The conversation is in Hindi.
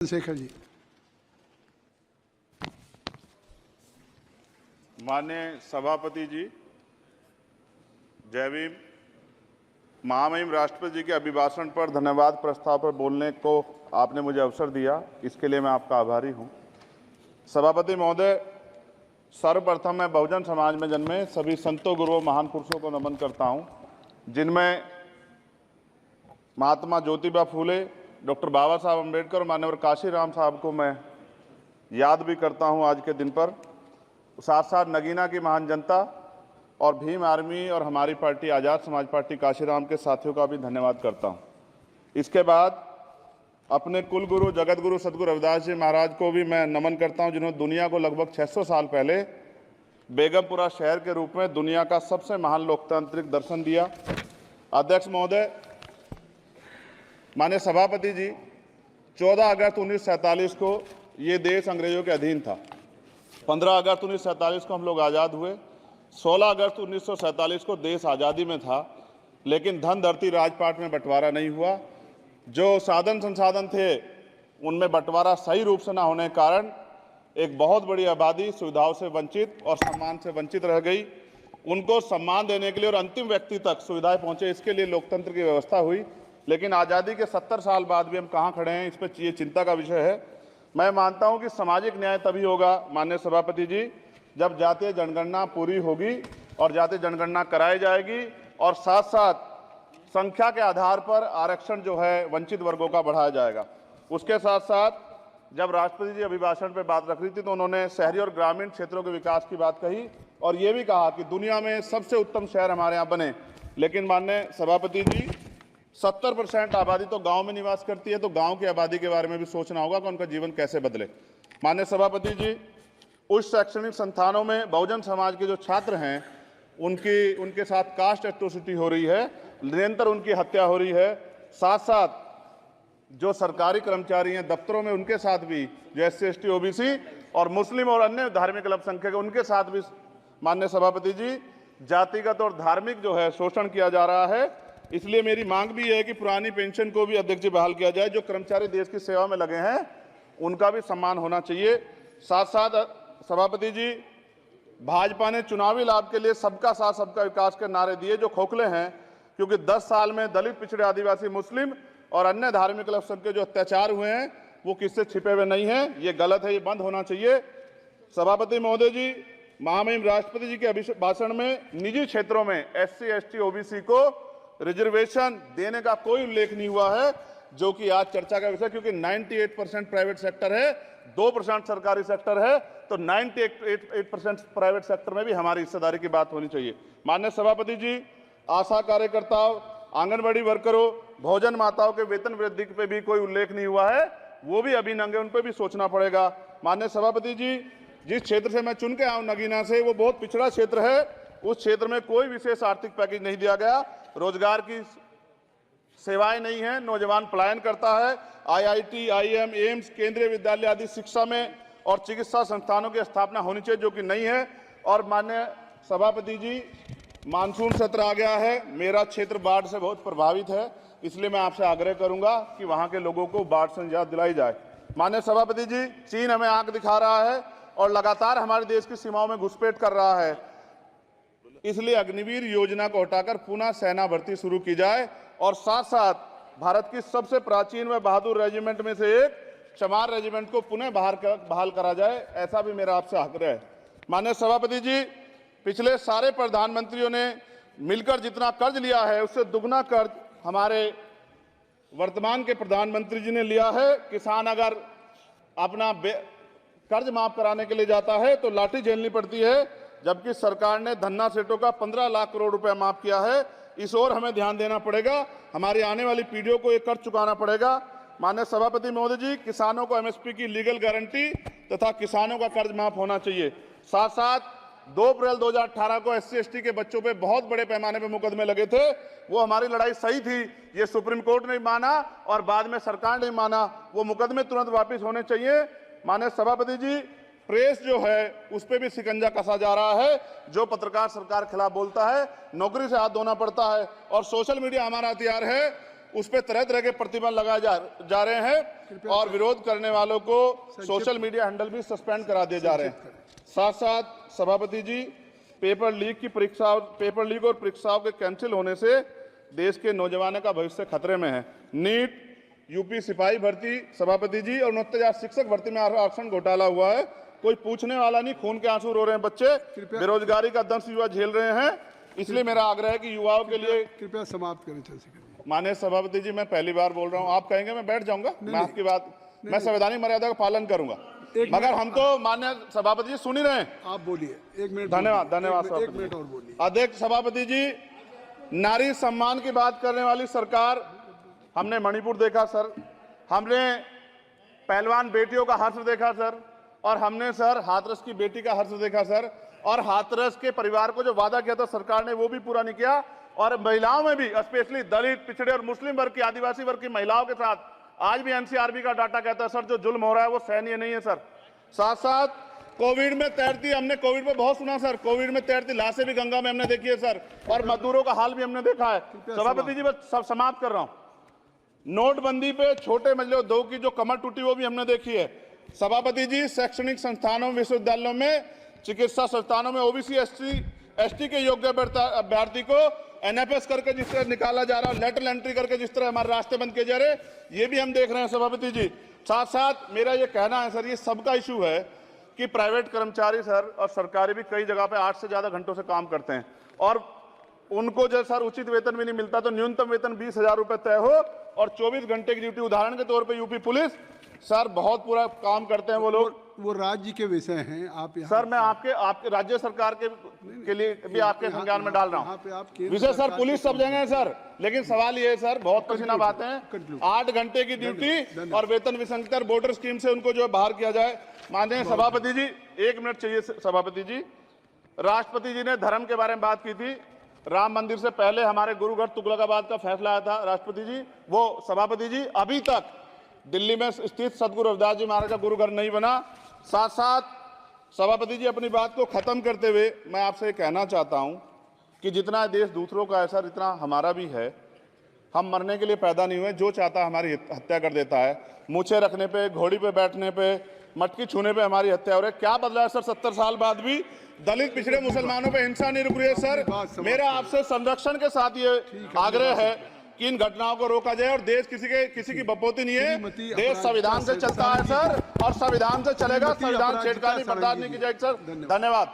शेखर जी। माननीय सभापति जी, जय भीम। महामहिम राष्ट्रपति जी के अभिभाषण पर धन्यवाद प्रस्ताव पर बोलने को आपने मुझे अवसर दिया, इसके लिए मैं आपका आभारी हूं। सभापति महोदय, सर्वप्रथम मैं बहुजन समाज में जन्मे सभी संतों, गुरुओं, महान पुरुषों को नमन करता हूं, जिनमें महात्मा ज्योतिबा फूले, डॉक्टर बाबा साहब अम्बेडकर और मान्यवर काशीराम साहब को मैं याद भी करता हूं आज के दिन पर। साथ साथ नगीना की महान जनता और भीम आर्मी और हमारी पार्टी आज़ाद समाज पार्टी काशीराम के साथियों का भी धन्यवाद करता हूं। इसके बाद अपने कुल गुरु जगत गुरु सदगुरु रविदास जी महाराज को भी मैं नमन करता हूं, जिन्होंने दुनिया को लगभग 600 साल पहले बेगमपुरा शहर के रूप में दुनिया का सबसे महान लोकतांत्रिक दर्शन दिया। अध्यक्ष महोदय, माननीय सभापति जी, 14 अगस्त 1947 को ये देश अंग्रेजों के अधीन था। 15 अगस्त 1947 को हम लोग आज़ाद हुए। 16 अगस्त 1947 को देश आज़ादी में था, लेकिन धन धरती राजपाट में बंटवारा नहीं हुआ। जो साधन संसाधन थे उनमें बंटवारा सही रूप से न होने के कारण एक बहुत बड़ी आबादी सुविधाओं से वंचित और सम्मान से वंचित रह गई। उनको सम्मान देने के लिए और अंतिम व्यक्ति तक सुविधाएं पहुंचे, इसके लिए लोकतंत्र की व्यवस्था हुई। लेकिन आज़ादी के 70 साल बाद भी हम कहाँ खड़े हैं, इस पर ये चिंता का विषय है। मैं मानता हूं कि सामाजिक न्याय तभी होगा माननीय सभापति जी, जब जातीय जनगणना पूरी होगी और जातीय जनगणना कराई जाएगी और साथ साथ संख्या के आधार पर आरक्षण जो है वंचित वर्गों का बढ़ाया जाएगा। उसके साथ साथ जब राष्ट्रपति जी अभिभाषण पर बात रख रही थी तो उन्होंने शहरी और ग्रामीण क्षेत्रों के विकास की बात कही और ये भी कहा कि दुनिया में सबसे उत्तम शहर हमारे यहाँ बने। लेकिन माननीय सभापति जी, 70% आबादी तो गांव में निवास करती है, तो गांव की आबादी के बारे में भी सोचना होगा कि उनका जीवन कैसे बदले। माननीय सभापति जी, उच्च शैक्षणिक संस्थानों में बहुजन समाज के जो छात्र हैं उनके साथ कास्ट एट्रोसिटी हो रही है, निरंतर उनकी हत्या हो रही है। साथ साथ जो सरकारी कर्मचारी हैं दफ्तरों में, उनके साथ भी जो SC ST OBC और मुस्लिम और अन्य धार्मिक अल्पसंख्यक, उनके साथ भी माननीय सभापति जी जातिगत और धार्मिक जो है शोषण किया जा रहा है। इसलिए मेरी मांग भी है कि पुरानी पेंशन को भी अध्यक्ष जी बहाल किया जाए। जो कर्मचारी देश की सेवा में लगे हैं उनका भी सम्मान होना चाहिए। साथ साथ सभापति जी, भाजपा ने चुनावी लाभ के लिए सबका साथ सबका विकास के नारे दिए, जो खोखले हैं, क्योंकि 10 साल में दलित, पिछड़े, आदिवासी, मुस्लिम और अन्य धार्मिक अल्पसंख्यक जो अत्याचार हुए हैं वो किससे छिपे हुए नहीं हैं। ये गलत है, ये बंद होना चाहिए। सभापति महोदय जी, महामहिम राष्ट्रपति जी के अभिभाषण में निजी क्षेत्रों में SC ST OBC को रिजर्वेशन देने का कोई उल्लेख नहीं हुआ है, जो कि आज चर्चा का विषय, क्योंकि 98% प्राइवेट सेक्टर है, 2% सरकारी सेक्टर है, तो 98% प्राइवेट सेक्टर में भी हमारी हिस्सेदारी की बात होनी चाहिए। माननीय सभापति जी, आशा कार्यकर्ताओं, आंगनबाड़ी वर्करों, भोजन माताओं के वेतन वृद्धि पे भी कोई उल्लेख नहीं हुआ है, वो भी अभी नंगे, उन पर भी सोचना पड़ेगा। माननीय सभापति जी, जिस क्षेत्र से मैं चुन के आऊँ नगीना से, वो बहुत पिछड़ा क्षेत्र है। उस क्षेत्र में कोई विशेष आर्थिक पैकेज नहीं दिया गया, रोजगार की सेवाएं नहीं है, नौजवान पलायन करता है। IIT, IIM, एम्स, केंद्रीय विद्यालय आदि शिक्षा में और चिकित्सा संस्थानों की स्थापना होनी चाहिए, जो कि नहीं है। और माननीय सभापति जी, मानसून सत्र आ गया है, मेरा क्षेत्र बाढ़ से बहुत प्रभावित है, इसलिए मैं आपसे आग्रह करूंगा कि वहां के लोगों को बाढ़ से निजात दिलाई जाए। माननीय सभापति जी, चीन हमें आंख दिखा रहा है और लगातार हमारे देश की सीमाओं में घुसपैठ कर रहा है, इसलिए अग्निवीर योजना को हटाकर पुनः सेना भर्ती शुरू की जाए और साथ साथ भारत की सबसे प्राचीन व बहादुर रेजिमेंट में से एक चमार रेजिमेंट को पुनः बहाल करा जाए, ऐसा भी मेरा आपसे आग्रह है। माननीय सभापति जी, पिछले सारे प्रधानमंत्रियों ने मिलकर जितना कर्ज लिया है उससे दुगना कर्ज हमारे वर्तमान के प्रधानमंत्री जी ने लिया है। किसान अगर अपना कर्ज माफ कराने के लिए जाता है तो लाठी झेलनी पड़ती है, जबकि सरकार ने धन्ना सेठों का 15 लाख करोड़ रुपया माफ किया है। इस ओर हमें ध्यान देना पड़ेगा, हमारी आने वाली पीढ़ियों को ये कर्ज चुकाना पड़ेगा। माननीय सभापति महोदय जी, किसानों को MSP की लीगल गारंटी तथा किसानों का कर्ज माफ होना चाहिए। साथ साथ 2 अप्रैल 2018 को SC ST के बच्चों पे बहुत बड़े पैमाने पे मुकदमे लगे थे, वो हमारी लड़ाई सही थी, ये सुप्रीम कोर्ट ने माना और बाद में सरकार ने माना, वो मुकदमे तुरंत वापस होने चाहिए। माननीय सभापति जी, प्रेस जो है उस पर भी शिकंजा कसा जा रहा है, जो पत्रकार सरकार खिलाफ बोलता है नौकरी से हाथ धोना पड़ता है। और सोशल मीडिया हमारा हथियार है, उस पर तरह तरह के प्रतिबंध लगाए जा रहे हैं और विरोध करने वालों को सोशल मीडिया हैंडल भी सस्पेंड करा दिए जा रहे हैं। साथ साथ सभापति जी, पेपर लीक और परीक्षाओं के कैंसिल होने से देश के नौजवानों का भविष्य खतरे में है। नीट, यूपी सिपाही भर्ती सभापति जी और 69,000 शिक्षक भर्ती में आरक्षण घोटाला हुआ है, कोई पूछने वाला नहीं, खून के आंसू रो रहे हैं बच्चे, बेरोजगारी का दंश युवा झेल रहे हैं। इसलिए मेरा आग्रह है कि युवाओं के लिए कृपया समाप्त करें। माननीय सभापति जी, मैं पहली बार बोल रहा हूं, आप कहेंगे मैं बैठ जाऊंगा, मैं आपकी बात, मैं संवैधानिक मर्यादा का पालन करूंगा, मगर हम तो माननीय सभापति जी सुन ही रहे हैं। आप बोलिए, 1 मिनट। धन्यवाद। एक मिनट और बोलिए। अध्यक्ष सभापति जी, नारी सम्मान की बात करने वाली सरकार, हमने मणिपुर देखा सर, हमने पहलवान बेटियों का हर्ष देखा सर, और हमने सर हाथरस की बेटी का हर्ष देखा सर, और हाथरस के परिवार को जो वादा किया था सरकार ने वो भी पूरा नहीं किया। और महिलाओं में भी, स्पेशली दलित, पिछड़े और मुस्लिम वर्ग की, आदिवासी वर्ग की महिलाओं के साथ आज भी एनसीआरबी का डाटा कहता है सर जो जुल्म हो रहा है वो सहनीय नहीं है सर। साथ साथ कोविड में तैरती, हमने कोविड में बहुत सुना सर, कोविड में तैरती लाशें भी गंगा में हमने देखी है सर, और मजदूरों का हाल भी हमने देखा है। सभापति जी, बस सब समाप्त कर रहा हूं। नोटबंदी पे छोटे मजले उद्योग की जो कमर टूटी वो भी हमने देखी है। सभापति जी, शैक्षणिक संस्थानों, विश्वविद्यालयों में, चिकित्सा संस्थानों में ओबीसी एसटी के योग्य अभ्यर्थी को एनएफएस करके जिस तरह निकाला जा रहा है, लेटरल एंट्री करके जिस तरह हमारे रास्ते बंद किए जा रहे, ये भी हम देख रहे हैं सभापति जी। साथ साथ मेरा ये कहना है सर, ये सबका इशू है कि प्राइवेट कर्मचारी सर और सरकारी भी कई जगह पे 8 से ज्यादा घंटों से काम करते हैं और उनको जो सर उचित वेतन भी नहीं मिलता, तो न्यूनतम वेतन 20,000 रुपए तय हो और 24 घंटे की ड्यूटी। उदाहरण के तौर पे यूपी पुलिस सर बहुत पूरा काम करते हैं वो लोग, वो राज्य के विषय हैं। आप सर मैं आपके राज्य सरकार के लिए भी आपके संज्ञान में डाल रहा हूँ विषय सर, पुलिस सब जगह है सर, लेकिन सवाल ये है सर, बहुत पसीना बातें हैं, 8 घंटे की ड्यूटी और वेतन विसंगति, बॉर्डर स्कीम से उनको जो बाहर किया जाए। माननीय सभापति जी, 1 मिनट चाहिए सभापति जी। राष्ट्रपति जी ने धर्म के बारे में बात की थी, राम मंदिर से पहले हमारे गुरुघर तुगलकाबाद का फैसला आया था राष्ट्रपति जी, वो सभापति जी अभी तक दिल्ली में स्थित सदगुरु रविदास जी महाराज का गुरुघर नहीं बना। साथ साथ सभापति जी, अपनी बात को खत्म करते हुए मैं आपसे कहना चाहता हूं कि जितना देश दूसरों का है सर, इतना हमारा भी है। हम मरने के लिए पैदा नहीं हुए, जो चाहता है हमारी हत्या कर देता है। मूछें रखने पे, घोड़ी पे बैठने पे, मटकी छूने पे हमारी हत्या हो रही है। क्या बदला है सर 70 साल बाद भी? दलित, पिछड़े, मुसलमानों पे हिंसा नहीं रुक रही है सर। मेरा आपसे संरक्षण के साथ ये आग्रह है कि इन घटनाओं को रोका जाए और देश किसी की बपोती नहीं है, देश संविधान से चलता है सर और संविधान से चलेगा। संविधान छेड़खानी बर्दाश्त नहीं की जाएगी सर। धन्यवाद।